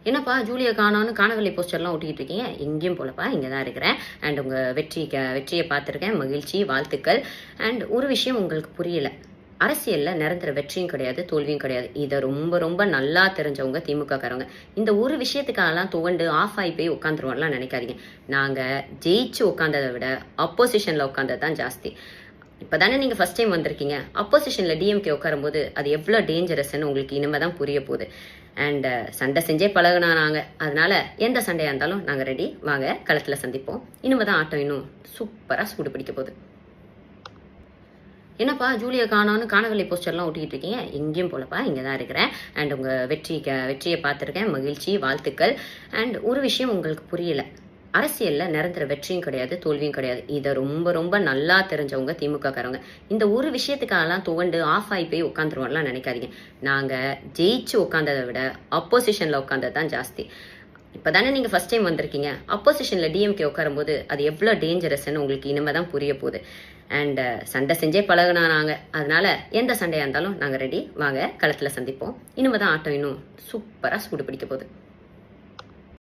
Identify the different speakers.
Speaker 1: என்னப்பா ஜூலியை காணோன்னு காணவில்லை போஸ்டர்லாம் ஒட்டிக்கிட்டு இருக்கீங்க? எங்கேயும் போலப்பா, இங்கே தான் இருக்கிறேன். அண்ட் உங்கள் வெற்றியை பார்த்துருக்கேன், மகிழ்ச்சி, வாழ்த்துக்கள். அண்ட் ஒரு விஷயம் உங்களுக்கு புரியல, அரசியலில் நிரந்தர வெற்றியும் கிடையாது, தோல்வியும் கிடையாது. இதை ரொம்ப ரொம்ப நல்லா தெரிஞ்சவங்க திமுக காரவங்க. இந்த ஒரு விஷயத்துக்காகலாம் துவண்டு ஆஃப் ஆகி போய் உட்காந்துருவோம்லாம் நினைக்காதீங்க. நாங்கள் ஜெயிச்சு உட்காந்ததை விட அப்போசிஷனில் உட்காந்தது தான் ஜாஸ்தி. இப்போ தானே நீங்கள் ஃபஸ்ட் டைம் வந்திருக்கீங்க. அப்போசிஷனில் டிஎம்கே உட்காரும்போது அது எவ்வளோ டேஞ்சரஸ்ன்னு உங்களுக்கு இனிமேல் தான் புரிய போகுது. அண்ட் சண்டை செஞ்சே பழகுனா நாங்கள், அதனால எந்த சண்டையாக இருந்தாலும் நாங்கள் ரெடி. வாங்க களத்தில் சந்திப்போம். இனிமே தான் ஆட்டம் இன்னும் சூப்பராக சூடு பிடிக்க போகுது. என்னப்பா ஜூலியை காணோன்னு காணவில்லை போஸ்டர்லாம் ஒட்டிக்கிட்டு இருக்கீங்க? எங்கேயும் போலப்பா, இங்கே தான் இருக்கிறேன். அண்ட் உங்கள் வெற்றியை பார்த்துருக்கேன், மகிழ்ச்சி, வாழ்த்துக்கள். அண்ட் ஒரு விஷயம் உங்களுக்கு புரியல, அரசியலில் நிரந்தர வெற்றியும் கிடையாது, தோல்வியும் கிடையாது. இதை ரொம்ப ரொம்ப நல்லா தெரிஞ்சவங்க திமுக காரவங்க. இந்த ஒரு விஷயத்துக்காகலாம் துவண்டு ஆஃப் ஆகி போய் உட்காந்துருவோம்லாம் நினைக்காதீங்க. நாங்கள் ஜெயிச்சு உட்காந்ததை விட அப்போசிஷனில் உட்காந்தது தான் ஜாஸ்தி. இப்போ தானே நீங்கள் ஃபஸ்ட் டைம் வந்திருக்கீங்க. அப்போசிஷனில் டிஎம்கே உட்காரும்போது அது எவ்வளோ டேஞ்சரஸ்ன்னு உங்களுக்கு இனிமேல் தான் புரிய போகுது. அண்ட் சண்டை செஞ்சே பழகுனா நாங்கள், அதனால எந்த சண்டையாக இருந்தாலும் நாங்கள் ரெடி. வாங்க களத்தில் சந்திப்போம். இனிமேல் தான் ஆட்டம் இன்னும் சூப்பராக சூடு பிடிக்க போகுது.